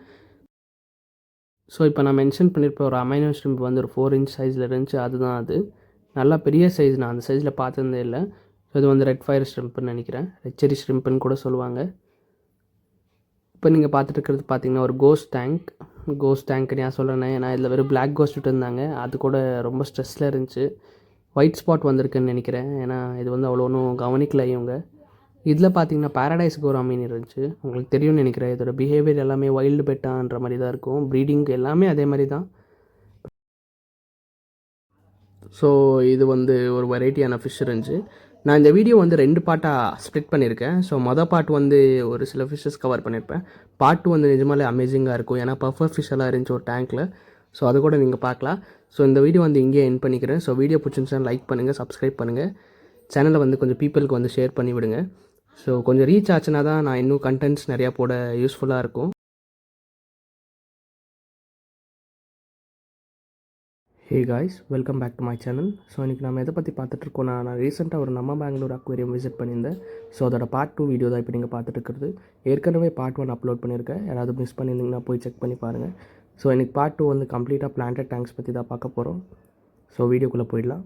ஸோ இப்போ நான் மென்ஷன் பண்ணியிருப்பேன் ஒரு அமைனோ ஸ்ட்ரிம்ப் வந்து ஒரு 4 inch சைஸில் இருந்துச்சு. அதுதான் அது. நல்லா பெரிய சைஸ், நான் அந்த சைஸில் பார்த்துருந்தே இல்லை. ஸோ இது வந்து ரெட் ஃபயர் ஷ்ரிம்ப்னு நினைக்கிறேன், ரெட் செரி ஷ்ரிம்ப்னு கூட சொல்லுவாங்க. இப்போ நீங்கள் பார்த்துட்டு இருக்கிறது பார்த்தீங்கன்னா ஒரு கோஸ்ட் டேங்க்னு ஏன் சொல்கிறேன்னா, ஏன்னா இதில் வெறும் பிளாக் கோஸ்ட் விட்டுருந்தாங்க, அது கூட ரொம்ப ஸ்ட்ரெஸ்ஸில் இருந்துச்சு. ஒயிட் ஸ்பாட் வந்திருக்குன்னு நினைக்கிறேன், ஏன்னா இது வந்து அவ்வளோ ஒன்றும் கவனிக்கல இவங்க. இதில் பார்த்தீங்கன்னா பேரடைஸ் கோராமீன் இருந்துச்சு, உங்களுக்கு தெரியும்னு நினைக்கிறேன். இதோட பிஹேவியர் எல்லாமே வைல்டு பெட்டான்ற மாதிரி தான் இருக்கும், ப்ரீடிங் எல்லாமே அதே மாதிரி தான். ஸோ இது வந்து ஒரு வெரைட்டியான ஃபிஷ் இருந்துச்சு. நான் இந்த வீடியோ வந்து 2 பார்ட்டாக ஸ்ப்ளிட் பண்ணியிருக்கேன். ஸோ பார்ட் வந்து ஒரு சில ஃபிஷ்ஷஸ் கவர் பண்ணியிருப்பேன். பார்ட் 2 வந்து நிஜமாலே அமேசிங்காக இருக்கும், ஏன்னா பஃபர் ஃபிஷ் எல்லாம் இருந்துச்சு ஒரு டேங்க்கில். ஸோ அது கூட நீங்கள் பார்க்கலாம். ஸோ இந்த வீடியோ வந்து இங்கேயே எண்ட் பண்ணிக்கிறேன். ஸோ வீடியோ பிடிச்சிருந்துச்சுன்னா லைக் பண்ணுங்கள், சப்ஸ்கிரைப் பண்ணுங்கள், சேனலை வந்து கொஞ்சம் பீப்புளுக்கு வந்து ஷேர் பண்ணி விடுங்க. ஸோ கொஞ்சம் ரீச் ஆச்சுன்னா தான் நான் இன்னும் கண்டென்ட்ஸ் நிறையா போட யூஸ்ஃபுல்லாக இருக்கும். Hey guys, welcome back to my channel. So இன்றைக்கி நம்ம எதை பற்றி பார்த்துட்ருக்கோம், நான் ரீசெண்டாக ஒரு நம்ம பெங்களூர் அக்வேரியம் விசிட் பண்ணியிருந்தேன். ஸோ அதோட பார்ட் 2 வீடியோ தான் இப்போ நீங்கள் பார்த்துட்டு இருக்கிறது. ஏற்கனவே பார்ட் 1 அப்லோட் பண்ணியிருக்கேன், யாராவது மிஸ் பண்ணியிருந்தீங்கன்னா போய் செக் பண்ணி பாருங்கள். ஸோ இன்றைக்கி பார்ட் 2 வந்து கம்ப்ளீட்டாக பிளான்டட் டேங்க்ஸ் பற்றி தான் பார்க்க போகிறோம். ஸோ வீடியோக்குள்ளே போயிடலாம்.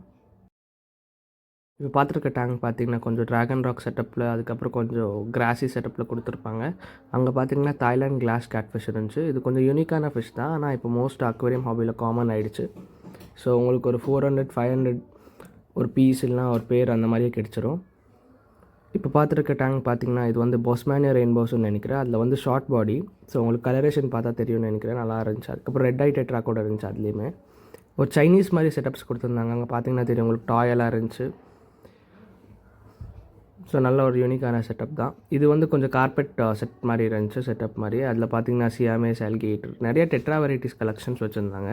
இப்போ பார்த்துருக்க டேங்க் பார்த்தீங்கன்னா கொஞ்சம் ட்ராகன் ராக் செட்டப்பில், அதுக்கப்புறம் கொஞ்சம் கிராசி செட்டப்பில் கொடுத்துருப்பாங்க. அங்கே பார்த்தீங்கன்னா தாய்லாண்ட் கிளாஸ் கேட்ஃபிஷ் இருந்துச்சு. இது கொஞ்சம் யூனிக்கான ஃபிஷ் தான், ஆனால் இப்போ மோஸ்ட் அக்வேரியம் ஹாபியில் காமன் ஆகிடுச்சு. ஸோ உங்களுக்கு ஒரு 400-500 ஒரு பீஸ் இல்லைனா ஒரு பேர் அந்த மாதிரியே கிடச்சிரும். இப்போ பார்த்துருக்க டேங்க் பார்த்தீங்கன்னா இது வந்து பொஸ்மேனியா ரெயின்போஸ்ன்னு நினைக்கிறேன். அதில் வந்து ஷார்ட் பாடி. ஸோ உங்களுக்கு கலரேஷன் பார்த்தா தெரியும்னு நினைக்கிறேன், நல்லா இருந்துச்சு. அதுக்கப்புறம் ரெட் ஐ டெட்ரா கூட இருந்துச்சு. அதுலேயுமே ஒரு சைனீஸ் மாதிரி செட்டப்ஸ் கொடுத்துருந்தாங்க. அங்கே பார்த்தீங்கன்னா தெரியும் உங்களுக்கு டாயெல்லாம் இருந்துச்சு. ஸோ நல்ல ஒரு யூனிக்கான செட்டப் தான். இது வந்து கொஞ்சம் கார்பெட் செட் மாதிரி இருந்துச்சு, செட்டப் மாதிரி. அதில் பார்த்தீங்கன்னா சியாமேஸ், ஆல்கேட்டர், நிறைய டெட்ரா வெரைட்டிஸ் கலெக்ஷன்ஸ் வச்சுருந்தாங்க.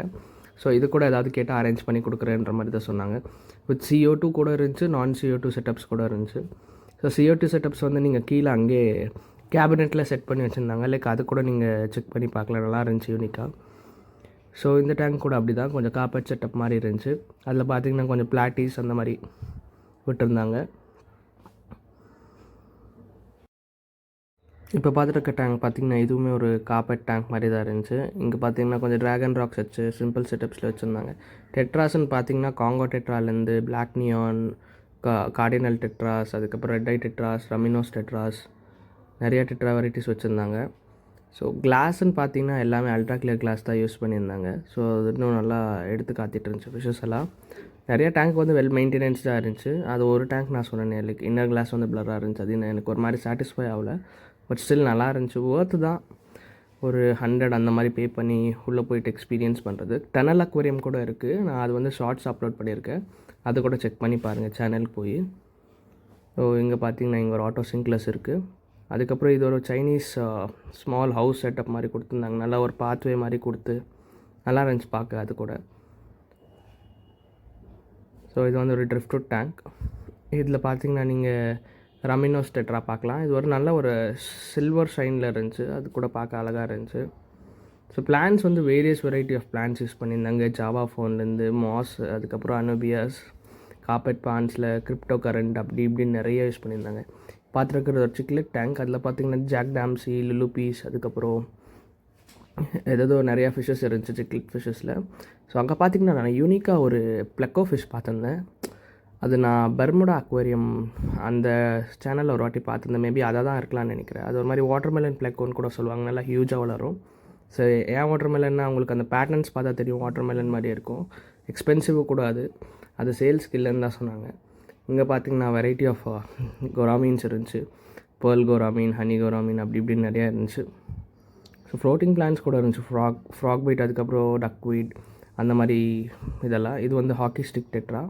ஸோ இது கூட ஏதாவது கேட்டால் அரேஞ்ச் பண்ணி கொடுக்குறேன்ற மாதிரி தான் சொன்னாங்க. வித் CO2 கூட இருந்துச்சு, நான் CO2 செட்டப்ஸ் கூட இருந்துச்சு. ஸோ CO2 செட்டப்ஸ் வந்து நீங்கள் கீழே அங்கே கேபினெட்டில் செட் பண்ணி வச்சுருந்தாங்க, லைக் அது கூட நீங்கள் செக் பண்ணி பார்க்கலாம், நல்லா இருந்துச்சு யூனிக்காக. ஸோ இந்த டேங்க் கூட அப்படி தான் கொஞ்சம் கார்பெட் செட்டப் மாதிரி இருந்துச்சு. அதில் பார்த்தீங்கன்னா கொஞ்சம் பிளாட்டிஸ் அந்த மாதிரி விட்டுருந்தாங்க. இப்போ பார்த்துருக்க டேங்க் பார்த்திங்கன்னா இதுவுமே ஒரு கார்பெட் டேங்க் மாதிரி தான் இருந்துச்சு. இங்கே பார்த்திங்கன்னா கொஞ்சம் ட்ராகன் ராக்ஸ் வச்சு சிம்பிள் செட்டப்ஸில் வச்சுருந்தாங்க. டெட்ராஸ்ன்னு பார்த்திங்கன்னா காங்கோ டெட்ராலேருந்து பிளாக் நியான், கார்டினல் டெட்ராஸ், அதுக்கப்புறம் red eye tetras, rummynose tetras, நிறையா டெட்ரா வெரைட்டிஸ் வச்சுருந்தாங்க. ஸோ கிளாஸ்ன்னு பார்த்திங்கன்னா எல்லாமே அல்ட்ரா கிளியர் கிளாஸ் தான் யூஸ் பண்ணியிருந்தாங்க. ஸோ அது இன்னும் நல்லா எடுத்து காத்திட்டு இருந்துச்சு ஃபிஷஸ் எல்லாம். நிறைய டேங்க் வந்து வெல் மெயின்டெனன்ஸ்டாக இருந்துச்சு. அது ஒரு டேங்க் நான் சொன்னேன், லைக் இன்னர் கிளாஸ் வந்து பிளராக இருந்துச்சு. அது எனக்கு ஒரு மாதிரி சாட்டிஸ்ஃபை ஆகல, பட் ஸ்டில் நல்லா இருந்துச்சு. ஒர்த்து தான், ஒரு 100 அந்த மாதிரி பே பண்ணி உள்ளே போயிட்டு எக்ஸ்பீரியன்ஸ் பண்ணுறது. டனல் அக்வேரியம் கூட இருக்குது, நான் அது வந்து ஷார்ட்ஸ் அப்லோட் பண்ணியிருக்கேன், அது கூட செக் பண்ணி பாருங்கள் சேனலுக்கு போய். ஸோ இங்கே பார்த்தீங்கன்னா இங்கே ஒரு ஆட்டோ சிங்க்லெஸ் இருக்குது. அதுக்கப்புறம் இது ஒரு சைனீஸ் ஸ்மால் ஹவுஸ் செட்டப் மாதிரி கொடுத்துருந்தாங்க, நல்லா ஒரு பாத்வே மாதிரி கொடுத்து நல்லா இருந்துச்சு பார்க்க அது கூட. ஸோ இது வந்து ஒரு ட்ரிஃப்ட்வுட் டேங்க். இதில் பார்த்தீங்கன்னா நீங்கள் ரமினோஸ் டெட்ரா பார்க்கலாம். இது ஒரு நல்ல ஒரு சில்வர் ஷைனில் இருந்துச்சு, அது கூட பார்க்க அழகாக இருந்துச்சு. ஸோ பிளான்ஸ் வந்து various variety of plants use பண்ணியிருந்தாங்க. ஜாவா ஃபோன்லேருந்து மாஸ், அதுக்கப்புறம் அனோபியாஸ், கார்பெட் பான்ஸில் கிரிப்டோ கரண்ட், அப்படி இப்படின்னு நிறைய யூஸ் பண்ணியிருந்தாங்க. பார்த்துருக்கிறது ஒரு சிக்லெட் டேங்க். அதில் பார்த்திங்கன்னா ஜாக் டாம்சி, லுலுபீஸ், அதுக்கப்புறம் ஏதோ நிறையா ஃபிஷ்ஷஸ் இருந்துச்சு சிக்லெட் ஃபிஷ்ஷஸில். ஸோ அங்கே பார்த்திங்கன்னா நான் யூனிக்காக ஒரு ப்ளக்கோ ஃபிஷ் பார்த்துருந்தேன். அது நான் பெர்முடா அக்வேரியம் அந்த சேனலில் ஒரு வாட்டி பார்த்துருந்தேன், மேபி அதை தான் இருக்கலாம்னு நினைக்கிறேன். அது ஒரு மாதிரி வாட்டர்மெலன் ப்ளக்கோன்னு கூட சொல்லுவாங்க, நல்லா ஹியூஜாக வளரும். ஸோ ஏன் வாட்டர்மெலன்னா உங்களுக்கு அந்த பேட்டர்ன்ஸ் பார்த்தா தெரியும், வாட்டர்மெலன் மாதிரி இருக்கும். எக்ஸ்பென்சிவ் கூட அது சேல்ஸ்க்கு இல்லைன்னு தான் சொன்னாங்க. இங்கே பார்த்திங்கன்னா வெரைட்டி ஆஃப் கோராமீன்ஸ் இருந்துச்சு, பேர்ல் கோராமீன், ஹனி கோராமீன், அப்படி இப்படின்னு நிறையா இருந்துச்சு. ஸோ ஃப்ளோட்டிங் பிளான்ஸ் கூட இருந்துச்சு, ஃப்ராக் பைட், அதுக்கப்புறம் டக்வீட், அந்த மாதிரி இதெல்லாம். இது வந்து ஹாக்கி ஸ்டிக் டெட்ரா.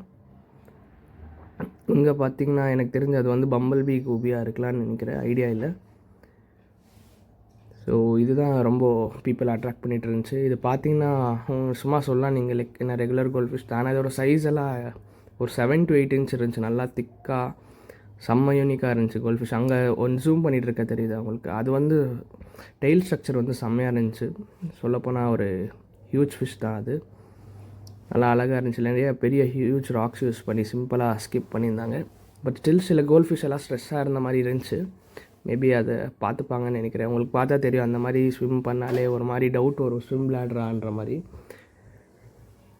இங்கே பார்த்திங்கன்னா எனக்கு தெரிஞ்ச அது வந்து பம்பல் பீ கூபியாக இருக்கலான்னு நினைக்கிறேன், ஐடியா இல்லை. ஸோ இதுதான் ரொம்ப பீப்புள் அட்ராக்ட் பண்ணிகிட்டு இருந்துச்சு. இது பார்த்திங்கன்னா சும்மா சொல்லலாம் நீங்கள், லைக் என்ன ரெகுலர் கோல்ட் ஃபிஷ் தான், ஆனால் இதோட சைஸ் எல்லாம் ஒரு 7 to 8 inch இருந்துச்சு, நல்லா திக்காக செம்ம யூனிக்காக இருந்துச்சு கோல்ட் ஃபிஷ். அங்கே ஒன்று ஜூம் பண்ணிகிட்டு இருக்க தெரியுது அவங்களுக்கு, அது வந்து டெய்ல் ஸ்ட்ரக்சர் வந்து செம்மையாக இருந்துச்சு. சொல்லப்போனால் ஒரு ஹியூஜ் ஃபிஷ் தான் அது, நல்லா அழகாக இருந்துச்சு. நிறைய பெரிய ஹியூஜ் ராக்ஸ் யூஸ் பண்ணி சிம்பிளாக ஸ்கிப் பண்ணியிருந்தாங்க. பட் ஸ்டில் சில கோல்ட் ஃபிஷ் எல்லாம் ஸ்ட்ரெஸ்ஸாக இருந்த மாதிரி இருந்துச்சு, மேபி அதை பார்த்துப்பாங்கன்னு நினைக்கிறேன். உங்களுக்கு பார்த்தா தெரியும், அந்த மாதிரி ஸ்விம் பண்ணாலே ஒரு மாதிரி டவுட் வரும், ஸ்விம் விளையாடுறான்ற மாதிரி.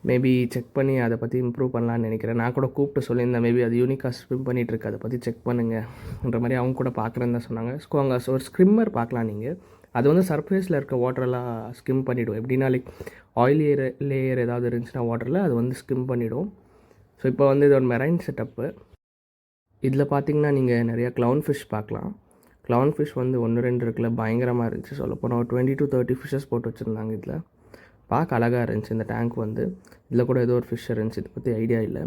மேபி செக் பண்ணி அதை பற்றி இம்ப்ரூவ் பண்ணலான்னு நினைக்கிறேன். நான் கூட கூப்பிட்டு சொல்லியிருந்தேன், மேபி அது யூனிக்காக ஸ்விம் பண்ணிகிட்ருக்கு, அதை பற்றி செக் பண்ணுங்கன்ற மாதிரி அவங்க கூட பார்க்குறேன்னு தான் சொன்னாங்க. ஸோ அங்கே ஒரு ஸ்க்ரிம்மர் பார்க்கலாம் நீங்கள். அது வந்து சர்ஃபேஸில் இருக்க வாட்டரெல்லாம் ஸ்கிம் பண்ணிவிடும். எப்படின்னா லைக் ஆயில் லேயர் ஏதாவது இருந்துச்சுன்னா வாட்டரில் அது வந்து ஸ்கிம் பண்ணிவிடும். ஸோ இப்போ வந்து இது ஒரு மெரைன் செட்டப்பு. இதில் பார்த்தீங்கன்னா நீங்கள் நிறையா க்ளவுன் ஃபிஷ் பார்க்கலாம். க்ளவுன் ஃபிஷ் வந்து 1-2 இருக்குல்ல, பயங்கரமாக இருந்துச்சு. சொல்லப்போனால் ஒரு 20 to 30 ஃபிஷ்ஷஸ் போட்டு வச்சுருந்தாங்க. இதில் பார்க்க அழகாக இருந்துச்சு இந்த டேங்க் வந்து. இதில் கூட ஏதோ ஒரு ஃபிஷ் இருந்துச்சு, இதை பற்றி ஐடியா இல்லை.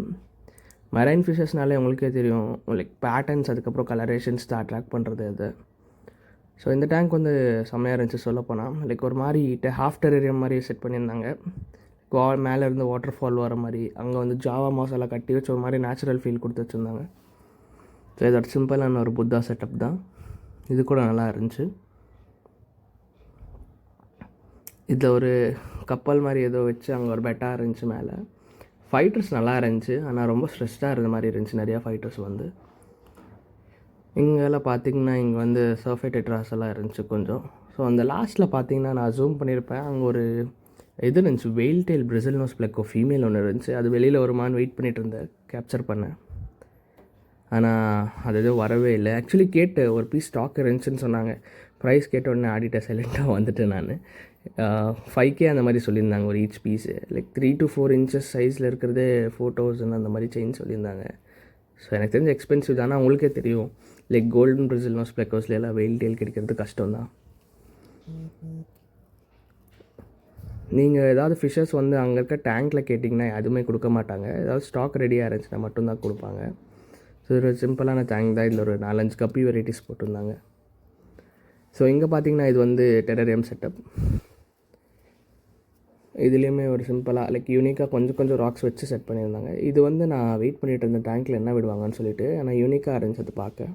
மெரைன் ஃபிஷ்ஷஸ்னாலே உங்களுக்கே தெரியும், லைக் பேட்டர்ன்ஸ், அதுக்கப்புறம் கலரேஷன்ஸ் தான் அட்ராக்ட் பண்ணுறது அது. ஸோ இந்த டேங்க் வந்து செம்மையாக இருந்துச்சு சொல்லப்போனால். லைக் ஒரு மாதிரி ஹாஃப் டெரேரியம் மாதிரி செட் பண்ணியிருந்தாங்க. மேலே இருந்து வாட்டர் ஃபால் வர மாதிரி, அங்கே வந்து ஜாவா மாசெல்லாம் கட்டி வச்சு ஒரு மாதிரி நேச்சுரல் ஃபீல் கொடுத்து வச்சுருந்தாங்க. ஸோ இதோட சிம்பிளான ஒரு புத்தா செட்டப் தான். இது கூட நல்லா இருந்துச்சு. இதில் ஒரு கப்பல் மாதிரி ஏதோ வச்சு அங்கே ஒரு பெட்டாக இருந்துச்சு மேலே. ஃபைட்டர்ஸ் நல்லா இருந்துச்சு, ஆனால் ரொம்ப ஸ்ட்ரெஸ்டாக இருந்த மாதிரி இருந்துச்சு நிறையா ஃபைட்டர்ஸ் வந்து. இங்கெல்லாம் பார்த்திங்கன்னா இங்கே வந்து சர்ஃபே டெட்ராஸ் எல்லாம் இருந்துச்சு கொஞ்சம். ஸோ அந்த லாஸ்ட்டில் பார்த்திங்கன்னா நான் ஜூம் பண்ணியிருப்பேன், அங்கே ஒரு இது இருந்துச்சு, வெயில் டெயில் பிரெசில் நோஸ் பிளெக்கோ ஃபீமேல் ஒன்று இருந்துச்சு. அது வெளியில் வருமானு வெயிட் பண்ணிகிட்டு இருந்தேன், கேப்சர் பண்ணேன். ஆனால் அது எதுவும் வரவே இல்லை. ஆக்சுவலி கேட்டு ஒரு பீஸ் ஸ்டாக் இருந்துச்சுன்னு சொன்னாங்க. ப்ரைஸ் கேட்ட உடனே ஆடிட்டர் சைலண்ட்டாக வந்துட்டேன் நான். 5K அந்த மாதிரி சொல்லியிருந்தாங்க ஒரு each piece. Like 3 to 4 inches சைஸில் இருக்கிறதே 4,000 அந்த மாதிரி செயின் சொல்லியிருந்தாங்க. ஸோ எனக்கு தெரிஞ்ச எக்ஸ்பென்சிவ் தான். ஆனால் உங்களுக்கே தெரியும், லைக் கோல்டன் பிரெசில் நோஸ் பிளெக்கோஸ்ல எல்லாம் வெயில் டெயில் கிடைக்கிறது கஷ்டம் தான். நீங்கள் ஏதாவது ஃபிஷ்ஷஸ் வந்து அங்கே இருக்க டேங்க்கில் கேட்டிங்கன்னா எதுவுமே கொடுக்க மாட்டாங்க. ஏதாவது ஸ்டாக் ரெடியாக இருந்துச்சுன்னா மட்டும்தான் கொடுப்பாங்க. ஸோ ஒரு சிம்பிளான டேங்க் தான். இதில் ஒரு 4-5 கப்பி வெரைட்டிஸ் போட்டிருந்தாங்க. ஸோ இங்கே பார்த்தீங்கன்னா இது வந்து டெரரியம் செட்டப். இதுலேயுமே ஒரு சிம்பிளாக லைக் யூனிக்காக கொஞ்சம் ராக்ஸ் வச்சு செட் பண்ணியிருந்தாங்க. இது வந்து நான் வெயிட் பண்ணிகிட்டு இருந்த டேங்க்கில் என்ன விடுவாங்கன்னு சொல்லிட்டு, ஆனால் யூனிக்காக இருந்துச்சு அது பார்க்க.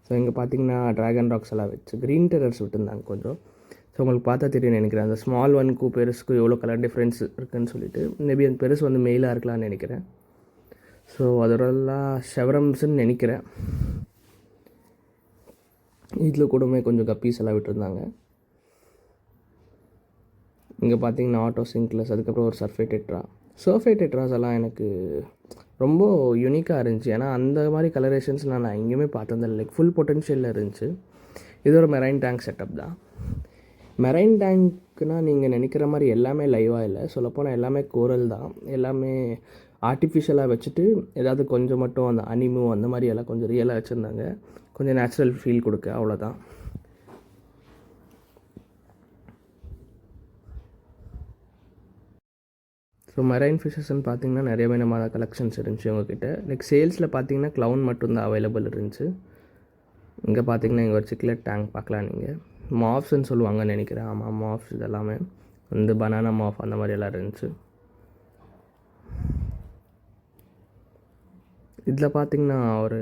ஸோ இங்கே பார்த்தீங்கன்னா ட்ராகன் ராக்ஸ் எல்லாம் வச்சு க்ரீன் டெரர்ஸ் விட்டுருந்தாங்க கொஞ்சம். ஸோ உங்களுக்கு பார்த்தா தெரியும் நினைக்கிறேன், அந்த ஸ்மால் ஒன்க்கும் பெருசுக்கும் எவ்வளோ கலர் டிஃப்ரென்ஸ் இருக்குதுன்னு சொல்லிட்டு. மேபி அந்த பெருசு வந்து மெயிலாக இருக்கலாம்னு நினைக்கிறேன். ஸோ அதோடலாம் ஷெவரம்ஸ்ன்னு நினைக்கிறேன். இதில் கூடமே கொஞ்சம் கப்பீஸ் எல்லாம் விட்டுருந்தாங்க. இங்கே பார்த்தீங்கன்னா ஆட்டோ சிங்க்லஸ், அதுக்கப்புறம் ஒரு சர்ஃபே டெட்ராஸ் எல்லாம் எனக்கு ரொம்ப யூனிக்காக இருந்துச்சு. ஏன்னா அந்த மாதிரி கலரேஷன்ஸ்லாம் நான் எங்கேயுமே பார்த்ததில்லை. லைக் ஃபுல் பொட்டென்ஷியலில் இருந்துச்சு. இது ஒரு மெரைன் டேங்க் செட்டப் தான். மெரைன் டேங்க்னால் நீங்கள் நினைக்கிற மாதிரி எல்லாமே லைவாக இல்லை. சொல்லப்போனால் எல்லாமே கோரல் தான். எல்லாமே ஆர்டிஃபிஷியலாக வச்சுட்டு ஏதாவது கொஞ்சம் மட்டும் அந்த அனிமோ அந்த மாதிரி எல்லாம் கொஞ்சம் ரியலாக வச்சுருந்தாங்க, கொஞ்சம் நேச்சுரல் ஃபீல் கொடுக்க, அவ்வளோதான். ஸோ மெரைன் ஃபிஷஸ்ன்னு பார்த்தீங்கன்னா நிறைய விதமான கலெக்ஷன்ஸ் இருந்துச்சு உங்ககிட்ட. லைக் சேல்ஸில் பார்த்தீங்கன்னா க்ளவுன் மட்டும்தான் அவைலபிள் இருந்துச்சு. இங்கே பார்த்தீங்கன்னா இங்கே ஒரு சிக்லெட் டேங்க் பார்க்கலாம் நீங்கள். மாஃப்ஸ்ன்னு சொல்லுவாங்கன்னு நினைக்கிறேன். ஆமாம், மாஃப்ஸ் இதெல்லாமே வந்து பனானா மாஃப் அந்த மாதிரி எல்லாம் இருந்துச்சு. இதில் பார்த்திங்கன்னா ஒரு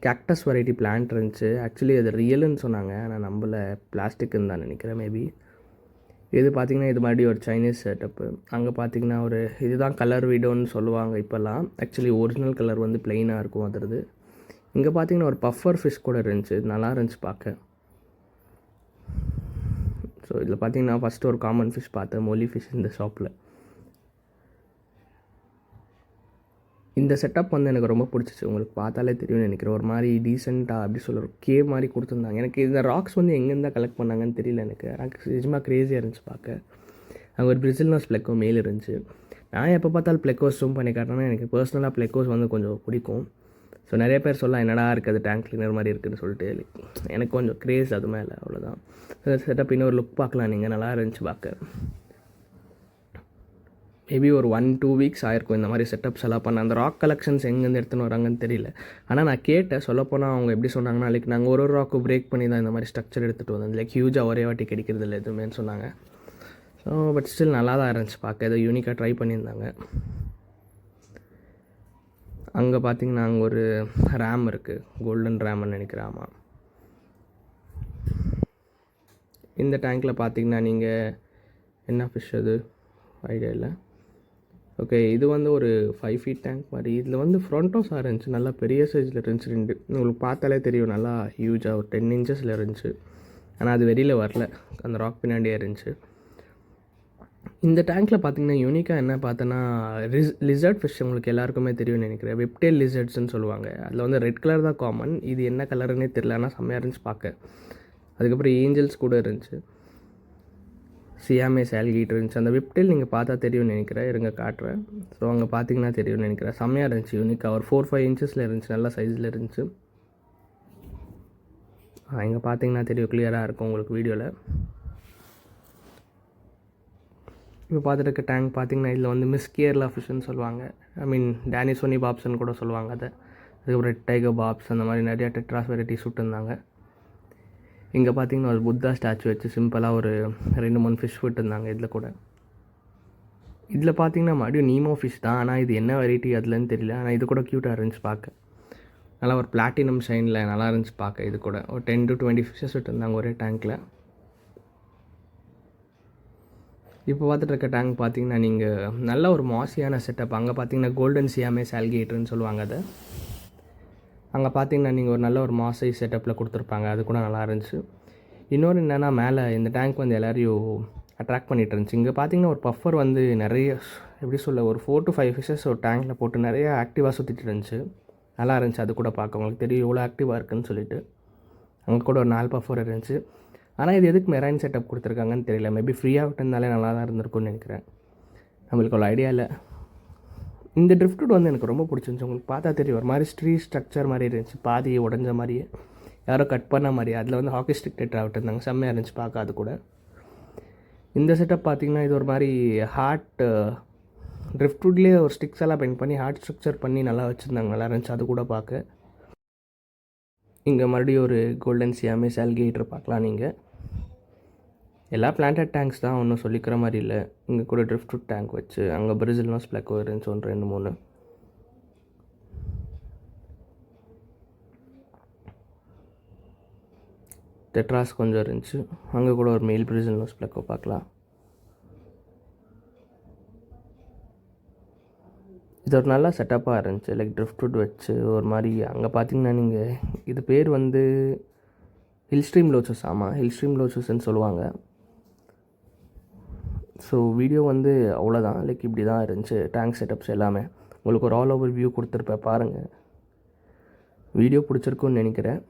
கேக்டஸ் வெரைட்டி பிளான்ட் இருந்துச்சு. ஆக்சுவலி அது ரியலுன்னு சொன்னாங்க, ஆனால் நம்மள பிளாஸ்டிக்குன்னு தான் நினைக்கிறேன் மேபி. இது பார்த்திங்கன்னா இது மாதிரி ஒரு சைனீஸ் செட்டப்பு. அங்கே பார்த்திங்கன்னா ஒரு இதுதான் கலர் வீடோன்னு சொல்லுவாங்க இப்போல்லாம். ஆக்சுவலி ஒரிஜினல் கலர் வந்து ப்ளெயினாக இருக்கும் அதுறது. இங்கே பார்த்திங்கன்னா ஒரு பஃபர் ஃபிஷ் கூட இருந்துச்சு, நல்லா இருந்துச்சு பார்க்க. ஸோ இதில் பார்த்திங்கன்னா ஃபஸ்ட்டு ஒரு காமன் ஃபிஷ் பார்த்தேன், மொலி ஃபிஷ் இந்த ஷாப்பில். இந்த செட்டப் வந்து எனக்கு ரொம்ப பிடிச்சிச்சு. உங்களுக்கு பார்த்தாலே தெரியும்னு நினைக்கிறேன். ஒரு மாதிரி டீசெண்டாக அப்படி சொல்கிற கேவ் மாதிரி கொடுத்துருந்தாங்க. எனக்கு இந்த ராக்ஸ் வந்து எங்கேருந்தா கலெக்ட் பண்ணாங்கன்னு தெரியல. எனக்கு நிஜமாக க்ரேஸியாக இருந்துச்சு பார்க்க. அங்கே ஒரு பிரெசில் நோஸ் பிளெக்கோ மேல் இருந்துச்சு. நான் எப்போ பார்த்தாலும் பிளெக்கோஸ் ஜூம் பண்ணி காட்டினா எனக்கு பர்சனலாக பிளெக்கோஸ் வந்து கொஞ்சம் பிடிக்கும். ஸோ நிறைய பேர் சொல்லலாம் என்னடா இருக்குது டேங்க் கிளீனர் மாதிரி இருக்குதுன்னு சொல்லிட்டு. எனக்கு கொஞ்சம் க்ரேஸ் அது மேலே, அவ்வளோதான். செட்டப் இன்னொரு லுக் பார்க்கலாம் நீங்கள், நல்லா இருந்துச்சு பார்க்க. மேபி ஒரு 1-2 வீக்ஸ் ஆயிருக்கும் இந்த மாதிரி செட்டப்ஸ் எல்லாம் பண்ண. அந்த ராக் கலெக்ஷன்ஸ் எங்கேருந்து எடுத்துன்னு வராங்கன்னு தெரியல. ஆனால் நான் கேட்டேன், சொல்லப்போனால் அவங்க எப்படி சொன்னாங்கன்னா, லைக் நாங்கள் ஒரு ராக்கு பிரேக் பண்ணி தான் இந்த மாதிரி ஸ்ட்ரக்சர் எடுத்துகிட்டு வந்தோம், லைக் ஹியூஜாக ஒரே வாட்டி கிடைக்கிறது இல்லை எதுவுமேன்னு சொன்னாங்க. ஸோ பட் ஸ்டில் நல்லா தான் இருந்துச்சு பார்க்க, ஏதோ யூனிக்காக ட்ரை பண்ணியிருந்தாங்க. அங்கே பார்த்தீங்கன்னா அங்கே ஒரு ரேம் இருக்குது, கோல்டன் ரேம்னு நினைக்கிறேன். ஆமாம். இந்த டேங்க்கில் பார்த்தீங்கன்னா நீங்கள் என்ன ஃபிஷ் அது ஐடியா இல்லை. ஓகே, இது வந்து ஒரு 5 feet டேங்க் மாதிரி. இதில் வந்து ஃப்ரண்ட்டோஸாக இருந்துச்சு, நல்லா பெரிய சைஸில் இருந்துச்சு 2. உங்களுக்கு பார்த்தாலே தெரியும், நல்லா ஹியூஜாக ஒரு 10 inches இருந்துச்சு. ஆனால் அது வெளியில் வரல, அந்த ராக் பின்னாடியே இருந்துச்சு. இந்த டேங்க்கில் பார்த்தீங்கன்னா யூனிக்காக என்ன பார்த்தோன்னா லிசர்ட் ஃபிஷ் உங்களுக்கு எல்லாருக்குமே தெரியும்னு நினைக்கிறேன். வெப்டேல் லிசர்ட்ஸ்னு சொல்லுவாங்க. அதில் வந்து ரெட் கலர் தான் காமன். இது என்ன கலருன்னே தெரியல, ஆனால் செம்மையாக இருந்துச்சு பார்க்க. அதுக்கப்புறம் ஏஞ்சல்ஸ் கூட இருந்துச்சு, சியாமேஸ் ஆல்கிட்டர் இருந்துச்சு. அந்த வெப்டேல் நீங்கள் பார்த்தா தெரியும்னு நினைக்கிறேன், இருங்க காட்டுறேன். ஸோ அங்கே பார்த்தீங்கன்னா தெரியும்னு நினைக்கிறேன். செம்மையாக இருந்துச்சு யூனிக்காக. ஒரு 4-5 இன்ச்சஸில் இருந்துச்சு, நல்ல சைஸில் இருந்துச்சு. இங்கே பார்த்தீங்கன்னா தெரியும், கிளியராக இருக்கும் உங்களுக்கு வீடியோவில். இப்போ பார்த்துட்டு இருக்க டேங்க் பார்த்தீங்கன்னா இதில் வந்து மிஸ் கேரளா ஃபிஷ்ஷுன்னு சொல்லுவாங்க. ஐ மீன் டேனிசோனி பாப்ஸ்ன்னு கூட சொல்லுவாங்க அதை. அதுக்கப்புறம் ரெட் டைகர் பாப்ஸ் அந்த மாதிரி நிறையா டெட்ராஸ் வெரைட்டிஸ் விட்டுருந்தாங்க. இங்கே பார்த்தீங்கன்னா ஒரு புத்தா ஸ்டாச்சு வச்சு சிம்பிளாக ஒரு 2-3 ஃபிஷ் விட்டுருந்தாங்க இதில் கூட. இதில் பார்த்தீங்கன்னா மறுபடியும் நீமோ ஃபிஷ் தான், ஆனால் இது என்ன வெரைட்டி அதுலன்னு தெரியல. ஆனால் இது கூட க்யூட்டாக இருந்துச்சு பார்க்க. நல்லா ஒரு பிளாட்டினம் ஷைனில் நல்லா இருந்துச்சு பார்க்க. இது கூட ஒரு 10 to 20 ஃபிஷ்ஷஸ் விட்டுருந்தாங்க ஒரே டேங்க்கில். இப்போ பார்த்துட்டு இருக்க டேங்க் பார்த்தீங்கன்னா நீங்கள் நல்ல ஒரு மாசியான செட்டப். அங்கே பார்த்தீங்கன்னா கோல்டன் சியாமேஸ் ஆல்கிகேட்டர்னு சொல்லுவாங்க அதை. அங்கே பார்த்தீங்கன்னா நீங்கள் ஒரு நல்ல ஒரு மாசை செட்டப்பில் கொடுத்துருப்பாங்க, அது கூட நல்லா இருந்துச்சு. இன்னொன்று என்னென்னா மேலே இந்த டேங்க் வந்து எல்லோரையும் அட்ராக்ட் பண்ணிகிட்டு இருந்துச்சு. இங்கே பார்த்தீங்கன்னா ஒரு பஃபர் வந்து நிறைய எப்படி சொல்ல ஒரு 4 to 5 ஃபிஷஸ் ஒரு டேங்க்கில் போட்டு நிறைய ஆக்டிவாக சுற்றிட்டு இருந்துச்சு. நல்லா இருந்துச்சு அது கூட பார்க்க. உங்களுக்கு தெரியும் எவ்வளோ ஆக்டிவாக இருக்குதுன்னு சொல்லிட்டு. அங்கே கூட ஒரு 4 பஃபர் இருந்துச்சு. ஆனால் இது எதுக்கு மெரைன் செட்டப் கொடுத்துருக்காங்கன்னு தெரியல. மேபி ஃப்ரீயாக விட்டுருந்தாலே நல்லா தான் இருந்திருக்கும்னு நினைக்கிறேன். நம்மளுக்கு ஒரு ஐடியா இல்லை. இந்த ட்ரிஃப்ட் வந்து எனக்கு ரொம்ப பிடிச்சிருந்துச்சு. உங்களுக்கு பார்த்தா தெரியும் ஒரு மாதிரி ஸ்ட்ரக்சர் மாதிரி இருந்துச்சு, பாதி உடஞ்ச மாதிரியே, யாரோ கட் பண்ண மாதிரி. அதில் வந்து ஹாக்கி ஸ்டிக் டெட்ரா விட்டுருந்தாங்க, செம்மையாக இருந்துச்சு பார்க்க. அது கூட இந்த செட்டப் பார்த்திங்கன்னா இது ஒரு மாதிரி ஹார்ட் ட்ரிஃப்ட்வுட்லேயே ஒரு ஸ்டிக்ஸ் எல்லாம் பெயிண்ட் பண்ணி ஹார்ட் ஸ்ட்ரக்சர் பண்ணி நல்லா வச்சுருந்தாங்க, நல்லா இருந்துச்சு அது கூட பார்க்க. இங்கே மறுபடியும் ஒரு கோல்டன் சியாமேஸ் ஆல்கிகேட்டர் பார்க்கலாம் நீங்கள். எல்லா பிளான்டட் டேங்க்ஸ் தான், ஒன்றும் சொல்லிக்கிற மாதிரி இல்லை. இங்கே கூட ட்ரிஃப்ட் டேங்க் வச்சு அங்கே பிரிசில்னோஸ் பிளக்கோ இருந்துச்சு 1 2 3. டெட்ராஸ் கொஞ்சம் இருந்துச்சு. அங்கே கூட ஒரு மெயில் பிரிசில்னோஸ் பிளக்கோ பார்க்கலாம். இது ஒரு நல்ல செட்டப்பாக இருந்துச்சு, லைக் ட்ரிஃப்ட் வச்சு ஒரு மாதிரி. அங்கே பார்த்தீங்கன்னா நீங்கள் இது பேர் வந்து ஹில் ஸ்ட்ரீம் லோச்சஸ். ஆமாம், ஹில் ஸ்ட்ரீம் லோச்சஸ்ன்னு சொல்லுவாங்க. ஸோ வீடியோ வந்து அவ்வளோதான், லைக் இப்படி தான் இருந்துச்சு டேங்க் செட்டப்ஸ் எல்லாமே. உங்களுக்கு ஒரு ஆல் ஓவர் வியூ கொடுத்துருப்பேன் பாருங்கள். வீடியோ பிடிச்சிருக்குன்னு நினைக்கிறேன்.